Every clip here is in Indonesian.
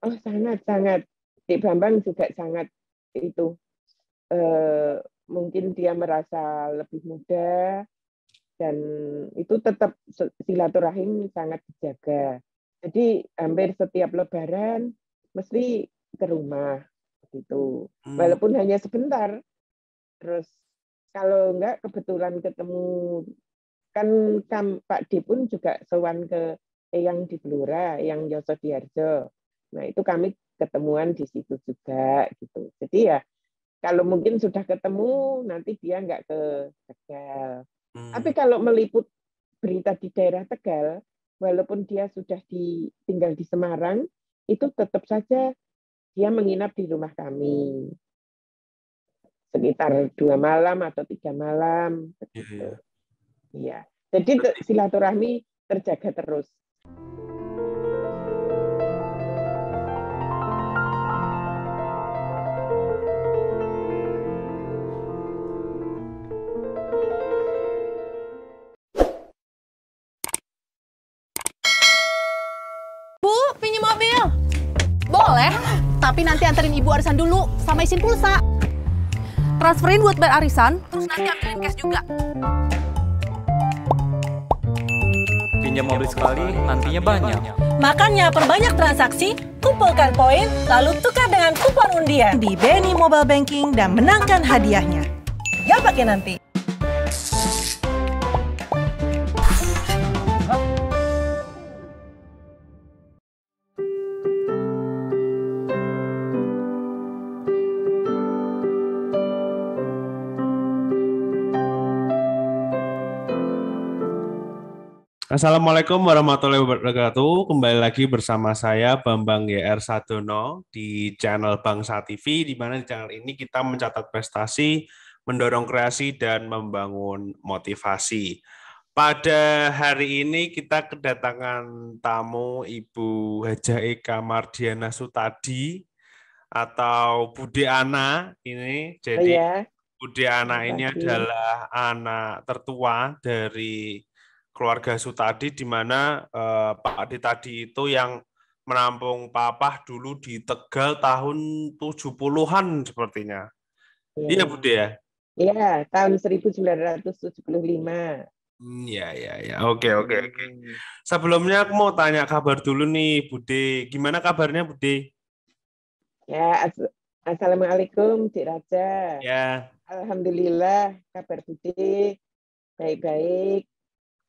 Oh, sangat-sangat. Dik Bambang juga sangat itu. Mungkin dia merasa lebih muda, dan itu tetap silaturahim sangat dijaga. Jadi hampir setiap Lebaran mesti ke rumah gitu. Walaupun hanya sebentar. Terus kalau enggak kebetulan ketemu kan Pak D pun juga sowan ke Eyang di Blora, Eyang Yosodiarjo. Nah, itu kami ketemuan di situ juga gitu. Jadi ya kalau mungkin sudah ketemu nanti dia enggak ke Tegal. Tapi kalau meliput berita di daerah Tegal, walaupun dia sudah tinggal di Semarang, itu tetap saja dia menginap di rumah kami sekitar 2 malam atau 3 malam begitu. Iya. Jadi silaturahmi terjaga terus. Bu, pinjam mobil. Boleh, tapi nanti anterin ibu arisan dulu sama isin pulsa. Transferin buat bayar arisan, terus nanti ambilin cash juga. Pinjam mobil sekali, nantinya banyak. Makanya perbanyak transaksi, kumpulkan poin, lalu tukar dengan kupon undian di BNI Mobile Banking dan menangkan hadiahnya. Gak pakai nanti. Assalamualaikum warahmatullahi wabarakatuh. Kembali lagi bersama saya Bambang YR Sadono di channel Bangsa TV, di mana di channel ini kita mencatat prestasi, mendorong kreasi, dan membangun motivasi. Pada hari ini kita kedatangan tamu Ibu Hajah Eka Mardiana Sutadi atau Bude Ana ini. Jadi Bude Ana ini adalah anak tertua dari keluarga Sutadi, di mana Pak Adi tadi itu yang menampung Papa dulu di Tegal tahun 70-an sepertinya. Iya, Bude ya? Iya, tahun 1975. Ya. Oke. Sebelumnya aku mau tanya kabar dulu nih, Bude. Gimana kabarnya, Bude? Ya, Assalamualaikum, Cik Raja. Ya. Alhamdulillah, kabar Bude baik-baik.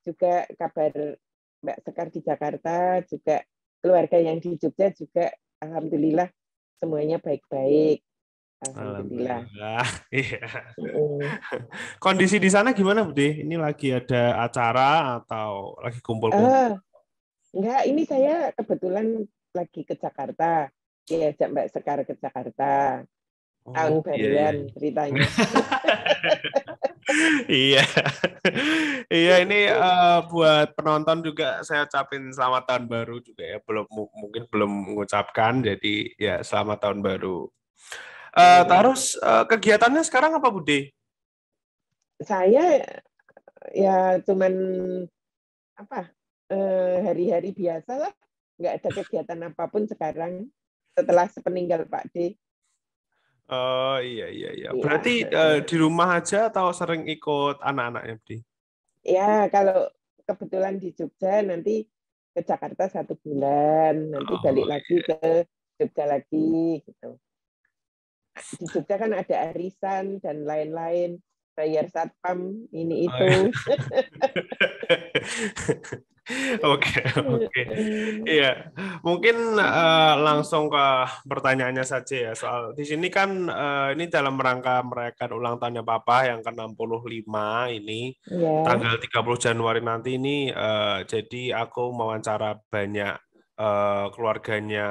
Juga kabar Mbak Sekar di Jakarta, juga keluarga yang di Jogja juga alhamdulillah semuanya baik-baik. Alhamdulillah. Iya. Kondisi di sana gimana, Bude? Ini lagi ada acara atau lagi kumpul-kumpul? Enggak, ini saya kebetulan lagi ke Jakarta. Diajak Mbak Sekar ke Jakarta. Tahun baruan ceritanya. Iya, ini buat penonton juga saya ucapin selamat tahun baru juga ya. Mungkin belum mengucapkan, jadi ya selamat tahun baru. Terus kegiatannya sekarang apa, Bude? Saya ya cuman hari-hari biasa lah, nggak ada kegiatan apapun sekarang setelah sepeninggal Pak D. Oh iya. Berarti di rumah aja atau sering ikut anak-anaknya, Bude? Ya, kalau kebetulan di Jogja, nanti ke Jakarta 1 bulan, nanti balik lagi ke Jogja lagi gitu. Di Jogja kan ada arisan dan lain-lain, bayar satpam ini itu. Oke. Iya, mungkin langsung ke pertanyaannya saja ya. Soal di sini kan ini dalam rangka merayakan ulang tahunnya Papa yang ke-65 ini, tanggal 30 Januari nanti ini. Jadi aku mewawancara banyak keluarganya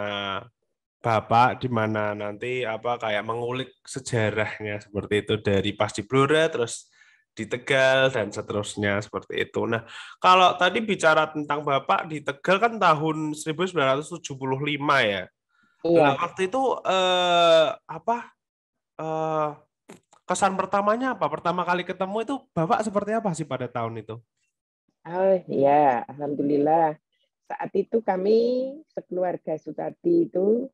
Bapak, di mana nanti kayak mengulik sejarahnya seperti itu dari pas di Blora terus di Tegal dan seterusnya seperti itu. Nah, kalau tadi bicara tentang Bapak di Tegal kan tahun 1975 ya. Nah, waktu itu kesan pertamanya apa? Pertama kali ketemu itu Bapak seperti apa sih pada tahun itu? Oh iya, alhamdulillah. saat itu kami sekeluarga Sutati itu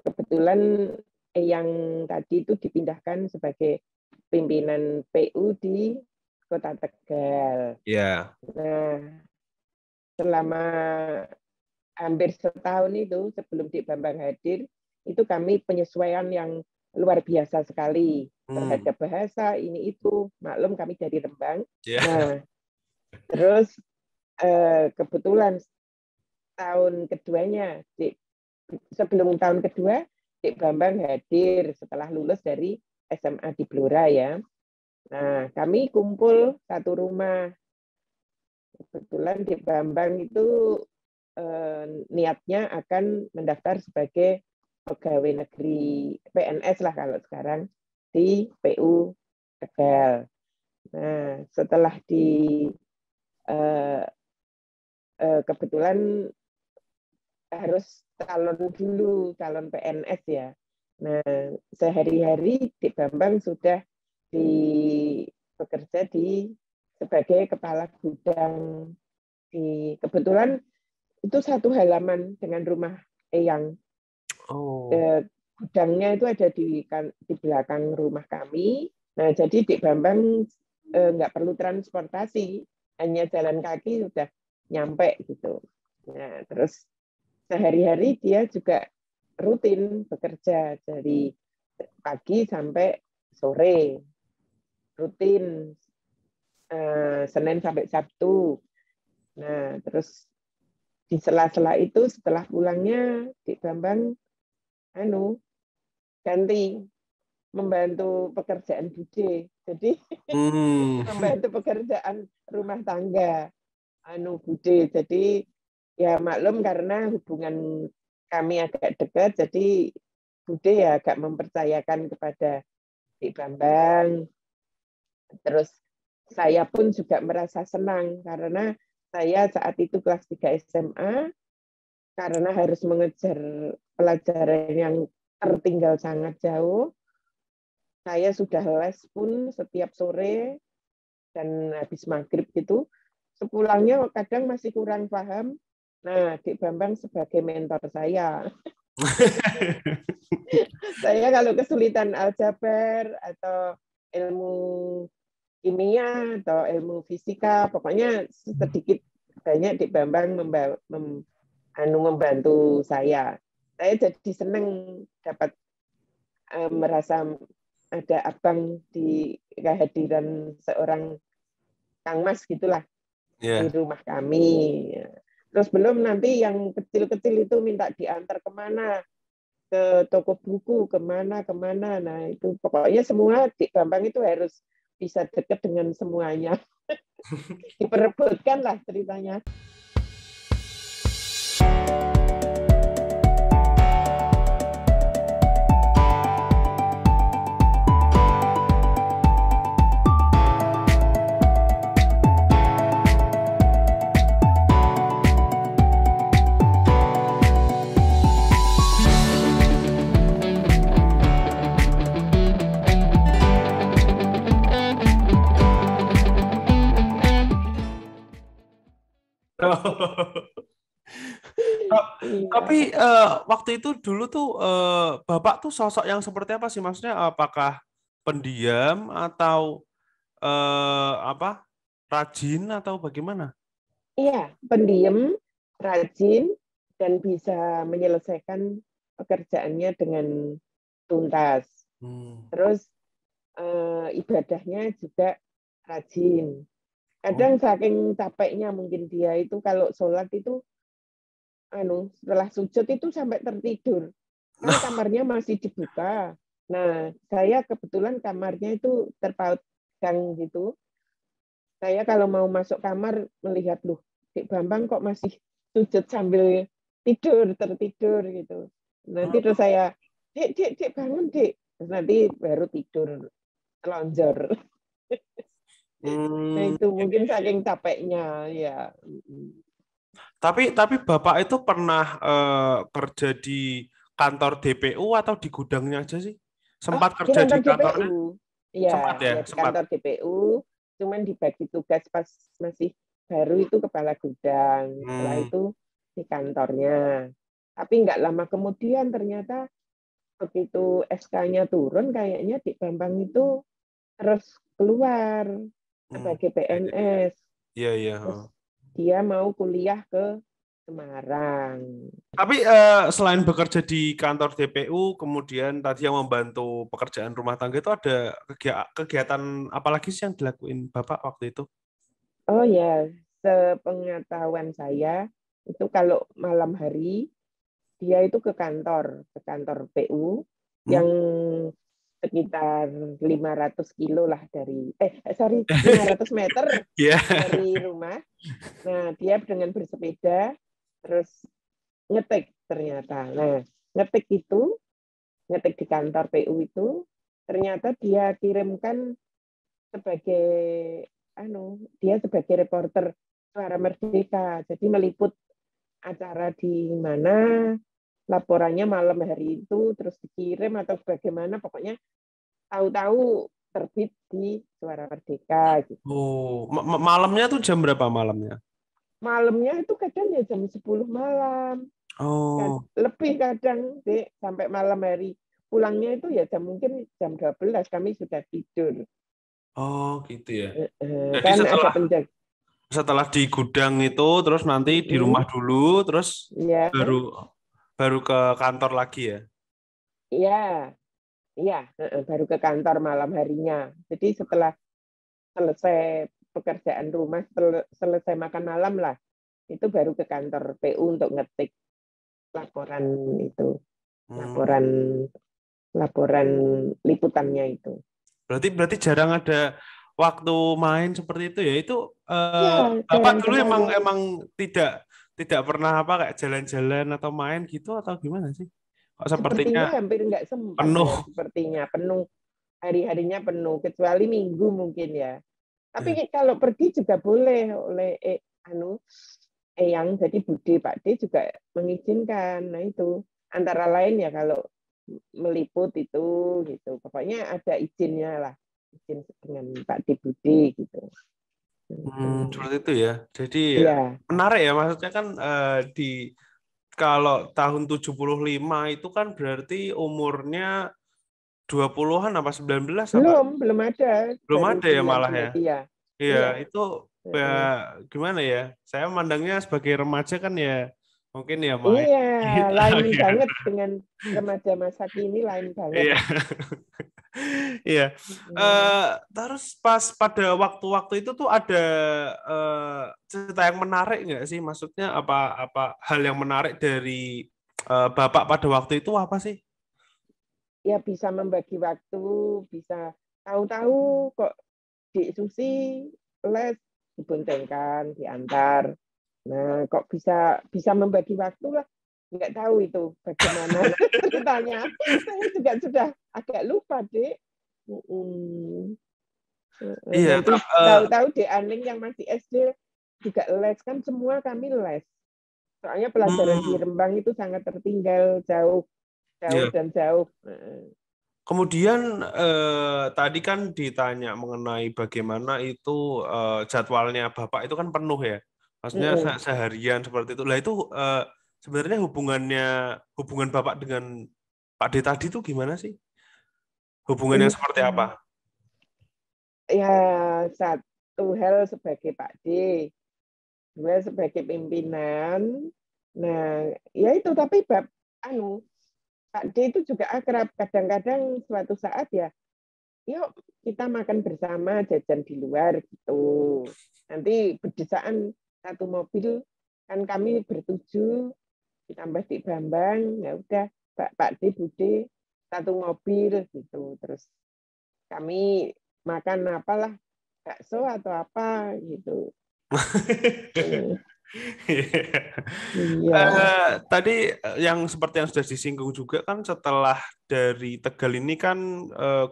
kebetulan yang tadi itu dipindahkan sebagai pimpinan PU di Kota Tegal. Ya. Nah, selama hampir setahun itu sebelum Dik Bambang hadir, itu kami penyesuaian yang luar biasa sekali terhadap bahasa ini itu. Maklum kami dari Rembang. Yeah. Nah, terus kebetulan tahun keduanya, sebelum tahun kedua, Dik Bambang hadir setelah lulus dari SMA di Blora ya. Nah, kami kumpul satu rumah. Kebetulan Dik Bambang itu niatnya akan mendaftar sebagai pegawai negeri PNS lah kalau sekarang di PU Tegal. Nah, setelah kebetulan harus calon PNS ya. Nah, sehari-hari Dik Bambang sudah bekerja sebagai kepala gudang kebetulan itu satu halaman dengan rumah Eyang. Gudangnya itu ada di belakang rumah kami. Nah, jadi Dik Bambang nggak perlu transportasi, hanya jalan kaki sudah nyampe gitu. Nah, terus sehari-hari dia juga rutin bekerja dari pagi sampai sore, rutin Senin sampai Sabtu. Nah, terus di sela-sela itu setelah pulangnya Dik Bambang ganti membantu pekerjaan bude. Jadi membantu pekerjaan rumah tangga bude. Jadi ya maklum karena hubungan kami agak dekat, jadi bude ya agak mempercayakan kepada Dik Bambang. Terus saya pun juga merasa senang karena saya saat itu kelas 3 SMA, karena harus mengejar pelajaran yang tertinggal sangat jauh. Saya sudah les pun setiap sore dan habis maghrib gitu. Sepulangnya kadang masih kurang paham. Nah, Dik Bambang sebagai mentor saya. Saya kalau kesulitan aljabar atau ilmu kimia atau ilmu fisika, pokoknya sedikit banyak Dik Bambang membantu saya. Saya jadi senang dapat merasa ada abang di kehadiran seorang Kang Mas gitulah di rumah kami. Terus belum nanti yang kecil-kecil itu minta diantar kemana, ke toko buku, kemana. Nah itu pokoknya semua Dik Bambang itu harus bisa dekat dengan semuanya. Diperebutkan lah ceritanya. Tapi waktu itu dulu tuh Bapak tuh sosok yang seperti apa sih? Maksudnya apakah pendiam atau rajin atau bagaimana? Iya, pendiam, rajin, dan bisa menyelesaikan pekerjaannya dengan tuntas. Terus ibadahnya juga rajin. Kadang saking capeknya mungkin dia itu kalau sholat itu setelah sujud itu sampai tertidur. Kan kamarnya masih dibuka. Nah, saya kebetulan kamarnya itu terpaut gang gitu. Saya kalau mau masuk kamar melihat, loh, Dik Bambang kok masih sujud sambil tertidur gitu. Nanti terus saya, Dik bangun, Dik. Terus nanti baru tidur telonjor. Nah, itu mungkin saking capeknya ya. Tapi Bapak itu pernah kerja di kantor DPU atau di gudangnya aja sih? Sempat kerja di kantornya? Iya, sempat ya? Di kantor DPU, cuman dibagi tugas pas masih baru itu kepala gudang, setelah itu di kantornya. Tapi nggak lama kemudian ternyata begitu SK-nya turun, kayaknya Dik Bambang itu terus keluar sebagai PNS. Iya. Terus dia mau kuliah ke Semarang. Tapi selain bekerja di kantor DPU, kemudian tadi yang membantu pekerjaan rumah tangga itu ada kegiatan apa lagi sih yang dilakuin Bapak waktu itu? Oh ya, sepengetahuan saya itu kalau malam hari dia itu ke kantor PU yang sekitar 500 kilo lah dari 500 meter dari rumah. Nah, dia dengan bersepeda terus ngetik ternyata. Nah, ngetik di kantor PU itu ternyata dia kirimkan sebagai dia sebagai reporter Suara Merdeka. Jadi meliput acara di mana, laporannya malam hari itu terus dikirim atau bagaimana, pokoknya tahu-tahu terbit di Suara Merdeka gitu. Oh, malamnya tuh jam berapa malamnya? Malamnya itu kadang ya jam 10 malam. Oh. Lebih kadang, Dek, sampai malam hari. Pulangnya itu ya mungkin jam 12 kami sudah tidur. Oh, gitu ya. Jadi Kan ada penjaga. Setelah di gudang itu, terus nanti di rumah dulu, terus ya. baru ke kantor lagi ya? Iya, baru ke kantor malam harinya. Jadi setelah selesai pekerjaan rumah, selesai makan malam lah, itu baru ke kantor PU untuk ngetik laporan itu, laporan liputannya itu. Berarti jarang ada waktu main seperti itu ya? Itu Bapak dulu emang tidak pernah kayak jalan-jalan atau main gitu atau gimana sih? Kok sepertinya hampir nggak sempat penuh. Ya, sepertinya penuh, hari-harinya penuh, kecuali minggu mungkin ya. Tapi kalau pergi juga boleh oleh Eyang, jadi Bude Pak D juga mengizinkan. Nah itu antara lain ya kalau meliput itu gitu. Pokoknya ada izinnya lah, izin dengan Pak D Bude gitu. Seperti itu ya. Jadi menarik ya, maksudnya kan kalau tahun 75 itu kan berarti umurnya 20-an apa 19 apa? Belum ada. Belum ada ya malah ya. Iya. Itu ya gimana ya? Saya memandangnya sebagai remaja kan ya mungkin ya main. Iya, lain banget dengan remaja masa kini, lain banget. Iya. Terus pas pada waktu-waktu itu tuh ada cerita yang menarik nggak sih? Maksudnya apa hal yang menarik dari Bapak pada waktu itu apa sih? Ya bisa membagi waktu, bisa tahu-tahu kok Dik Susi les diboncengkan, diantar. Nah, kok bisa membagi waktu lah. Nggak tahu itu bagaimana ceritanya. Saya juga sudah agak lupa, Dek. Iya. Tahu-tahu Dek Aning yang masih SD juga les, kan semua kami les. Soalnya pelajaran di Rembang itu sangat tertinggal, jauh dan jauh. Kemudian tadi kan ditanya mengenai bagaimana itu jadwalnya Bapak itu kan penuh ya. Maksudnya seharian seperti itu. Lah itu sebenarnya hubungan Bapak dengan Pak D tadi itu gimana sih? Hubungannya seperti apa? Ya, satu hal sebagai Pak D, dua sebagai pimpinan. Nah, ya itu, tapi Pak D itu juga akrab. Kadang-kadang suatu saat ya, yuk kita makan bersama, jajan di luar gitu. Nanti berdesaan satu mobil, kan kami bertujuh, ditambah Dik Bambang, ya udah Pak D, Bude, satu mobil gitu. Terus kami makan apalah, bakso atau apa gitu. Tadi yang seperti yang sudah disinggung juga kan setelah dari Tegal ini kan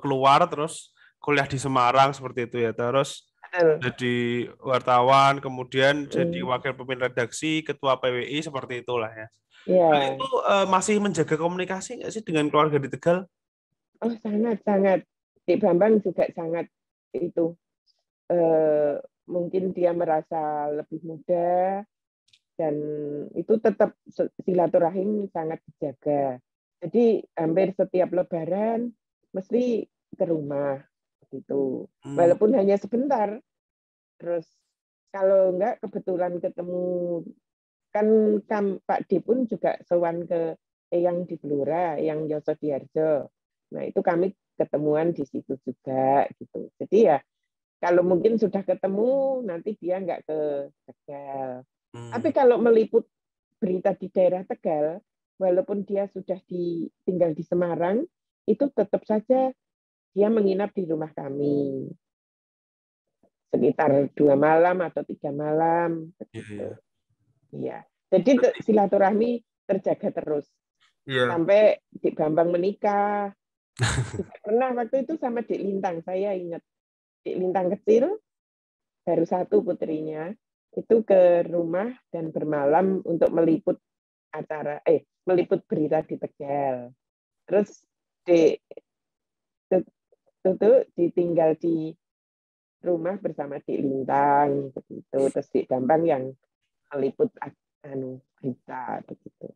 keluar terus kuliah di Semarang seperti itu ya, terus jadi wartawan, kemudian jadi wakil pemimpin redaksi, ketua PWI seperti itulah ya. Nah, itu masih menjaga komunikasi nggak sih dengan keluarga di Tegal? Oh, sangat. Dik Bambang juga sangat itu mungkin dia merasa lebih muda, dan itu tetap silaturahim sangat dijaga. Jadi hampir setiap Lebaran mesti ke rumah gitu. Walaupun hanya sebentar. Terus kalau enggak kebetulan ketemu, kan Pak D pun juga sowan ke Eyang di Blora, Eyang Yosodiarjo. Nah itu kami ketemuan di situ juga gitu. Jadi ya kalau mungkin sudah ketemu nanti dia enggak ke Tegal. Tapi kalau meliput berita di daerah Tegal, walaupun dia sudah tinggal di Semarang, itu tetap saja dia menginap di rumah kami. Sekitar 2 malam atau 3 malam. Iya. Jadi silaturahmi terjaga terus. Sampai Dik Bambang menikah. Pernah waktu itu sama Dik Lintang, saya ingat. Dik Lintang kecil, baru 1 putrinya, itu ke rumah dan bermalam untuk meliput meliput berita di Tegal. Terus ditinggal di rumah bersama Dik Lintang begitu. Terus Dik Bambang yang meliput berita begitu.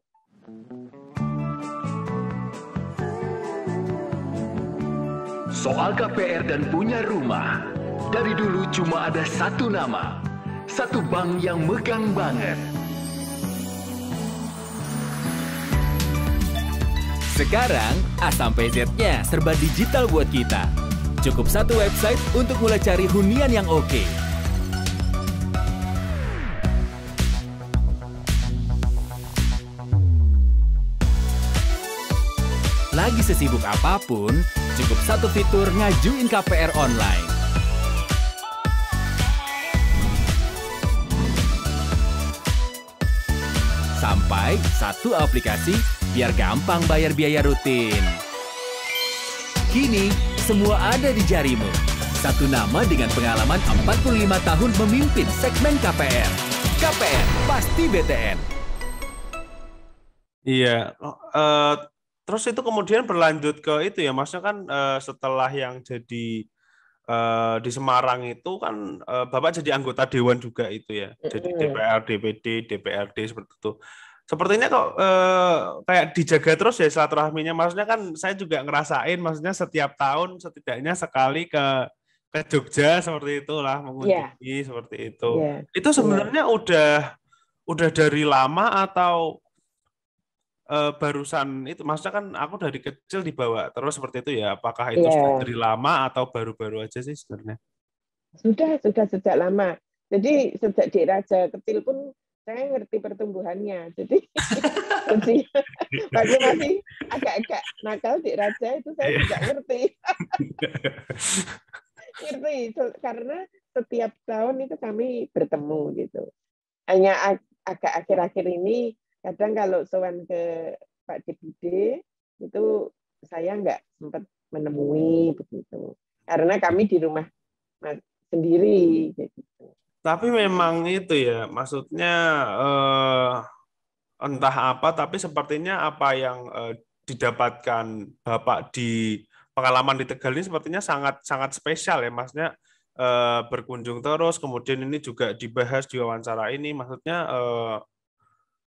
Soal KPR dan punya rumah, dari dulu cuma ada satu nama, satu bank yang megang banget. Sekarang A sampai Z-nya serba digital buat kita. Cukup satu website untuk mulai cari hunian yang oke. Lagi sesibuk apapun, cukup satu fitur ngajuin KPR online. Sampai satu aplikasi biar gampang bayar biaya rutin. Kini, semua ada di jarimu. Satu nama dengan pengalaman 45 tahun memimpin segmen KPR. KPR, pasti BTN. Iya, terus itu kemudian berlanjut ke itu ya, maksudnya kan setelah yang jadi di Semarang itu kan Bapak jadi anggota Dewan juga itu ya, jadi DPR, DPD, DPRD seperti itu. Sepertinya kok kayak dijaga terus ya silaturahminya, maksudnya kan saya juga ngerasain, maksudnya setiap tahun setidaknya sekali ke Jogja seperti itulah, mengunjungi seperti itu. Itu sebenarnya udah dari lama atau barusan itu, maksudnya kan aku dari kecil dibawa terus seperti itu ya, apakah itu sudah dari lama atau baru-baru aja sih sebenarnya? Sudah sejak lama. Jadi sejak Dik Raja kecil pun saya ngerti pertumbuhannya. Jadi masih agak-agak nakal Dik Raja itu saya juga ngerti. Ngerti karena setiap tahun itu kami bertemu gitu. Hanya agak akhir-akhir ini kadang kalau sowan ke Pak Deputi itu saya nggak sempat menemui begitu, karena kami di rumah sendiri. Gitu. Tapi memang itu ya, maksudnya entah apa, tapi sepertinya apa yang didapatkan Bapak di pengalaman di Tegal ini sepertinya sangat sangat spesial ya, maksudnya berkunjung terus, kemudian ini juga dibahas di wawancara ini, maksudnya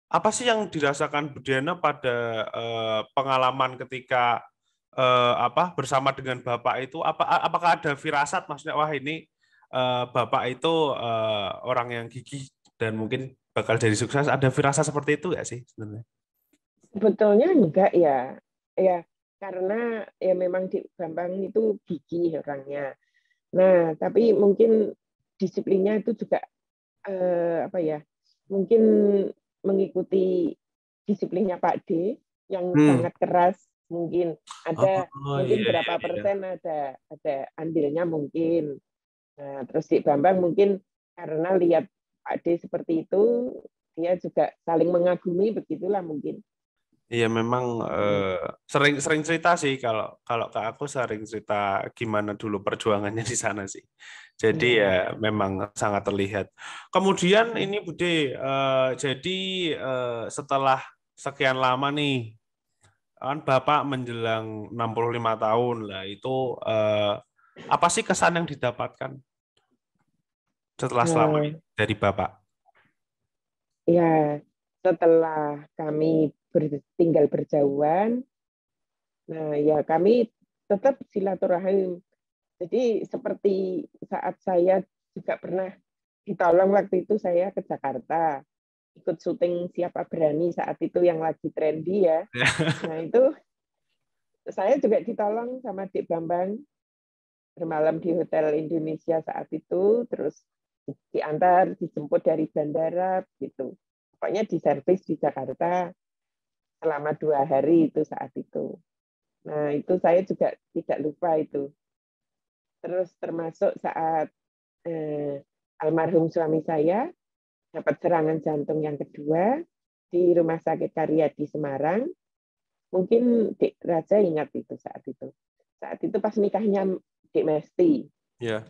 apa sih yang dirasakan Bu Diana pada pengalaman ketika bersama dengan Bapak itu? Apakah ada firasat, maksudnya wah ini Bapak itu orang yang gigih dan mungkin bakal jadi sukses, ada firasat seperti itu nggak sih sebenarnya? Sebetulnya enggak ya, karena ya memang Dik Bambang itu gigih orangnya. Nah tapi mungkin disiplinnya itu juga mungkin mengikuti disiplinnya Pak D yang sangat keras, mungkin ada berapa persen ada andilnya mungkin. Nah, terus Dik Bambang mungkin karena lihat Pak D seperti itu, dia juga saling mengagumi, begitulah mungkin. Iya memang sering cerita sih, kalau ke aku sering cerita gimana dulu perjuangannya di sana sih. Jadi ya memang sangat terlihat. Kemudian ini Bude, jadi setelah sekian lama nih, kan Bapak menjelang 65 tahun lah, itu apa sih kesan yang didapatkan? selama ini dari Bapak? Ya, setelah kami tinggal berjauhan, nah ya kami tetap silaturahim. Jadi seperti saat saya juga pernah ditolong waktu itu saya ke Jakarta, ikut syuting Siapa Berani saat itu yang lagi trendy ya. Nah itu saya juga ditolong sama Dik Bambang bermalam di Hotel Indonesia saat itu, terus diantar, dijemput dari bandara gitu. Pokoknya diservis di Jakarta selama 2 hari itu saat itu. Nah itu saya juga tidak lupa itu. Terus termasuk saat almarhum suami saya dapat serangan jantung yang kedua di Rumah Sakit Karyadi Semarang. Mungkin Dik Raja ingat itu saat itu. Saat itu pas nikahnya Dik Mesti. Ya.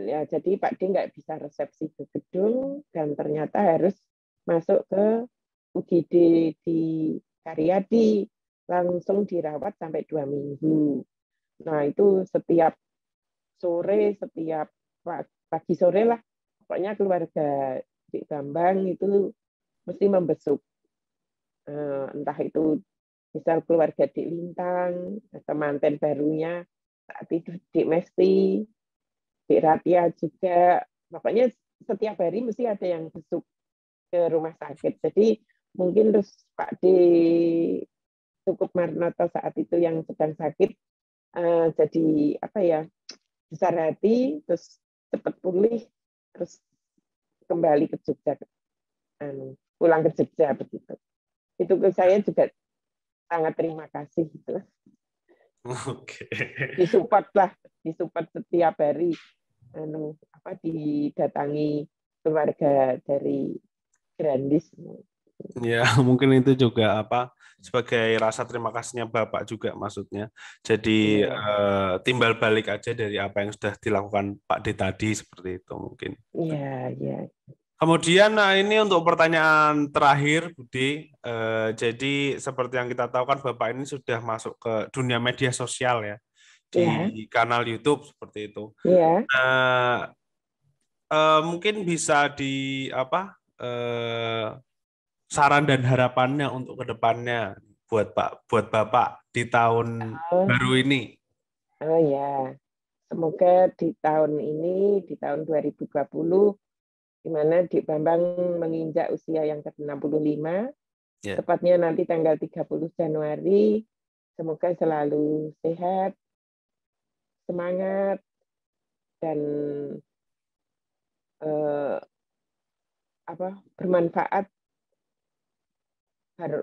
Ya, jadi Pak D nggak bisa resepsi ke gedung dan ternyata harus masuk ke UGD di Karyadi, langsung dirawat sampai 2 minggu. Nah itu setiap sore, setiap pagi sore lah, pokoknya keluarga Dik Bambang itu mesti membesuk. Entah itu misal keluarga Dik Lintang, atau manten barunya, saat itu Dik Mesti, Dik Ratia juga, pokoknya setiap hari mesti ada yang besuk ke rumah sakit. Jadi mungkin terus Pak D Cukup Marnoto saat itu yang sedang sakit, jadi apa ya, besar hati, terus cepat pulih, terus kembali ke Jogja, pulang ke Jogja begitu. Itu saya juga sangat terima kasih gitu. Oke. Disupport setiap hari, didatangi keluarga dari Grandis. Ya, mungkin itu juga sebagai rasa terima kasihnya Bapak juga maksudnya. Jadi timbal balik aja dari apa yang sudah dilakukan Pak D tadi seperti itu mungkin. Iya, iya. Kemudian ini untuk pertanyaan terakhir, Budi. Jadi seperti yang kita tahu kan Bapak ini sudah masuk ke dunia media sosial ya, di kanal YouTube seperti itu. Iya. Mungkin bisa saran dan harapannya untuk kedepannya buat Bapak di tahun baru ini. Oh ya, semoga di tahun ini, di tahun 2020, di mana Dik Bambang menginjak usia yang ke-65, tepatnya nanti tanggal 30 Januari, semoga selalu sehat, semangat, dan bermanfaat,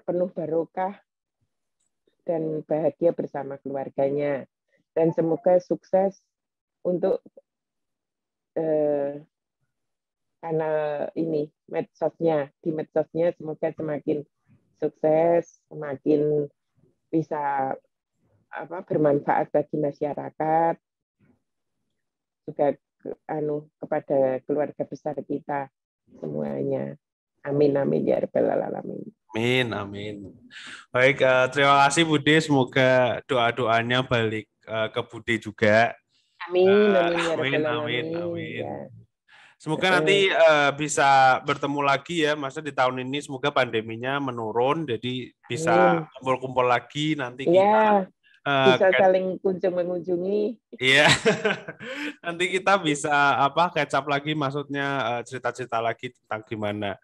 penuh barokah, dan bahagia bersama keluarganya. Dan semoga sukses untuk kanal ini, di medsosnya semoga semakin sukses, semakin bisa bermanfaat bagi masyarakat, juga kepada keluarga besar kita semuanya. Amin, amin, ya rabbal alamin. Amin, amin. Baik, terima kasih Budi. Semoga doa-doanya balik ke Budi juga. Amin, amin, ya Amin, rabbal amin, alamin. amin. Ya. Semoga nanti bisa bertemu lagi ya, maksudnya di tahun ini semoga pandeminya menurun, jadi bisa kumpul-kumpul lagi nanti kita bisa saling kunjung-mengunjungi. Iya, nanti kita bisa catch up lagi, maksudnya cerita-cerita lagi tentang gimana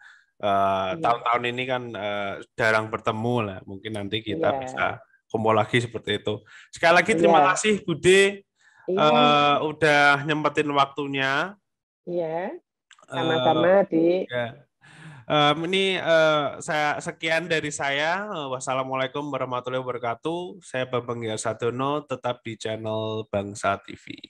tahun-tahun ini kan jarang bertemu lah, mungkin nanti kita bisa kumpul lagi seperti itu. Sekali lagi terima kasih Budi, udah nyempetin waktunya. Iya, sama-sama, Dik. Ini sekian dari saya. Wassalamualaikum warahmatullahi wabarakatuh. Saya Bambang Sadiono, tetap di channel Bangsa TV.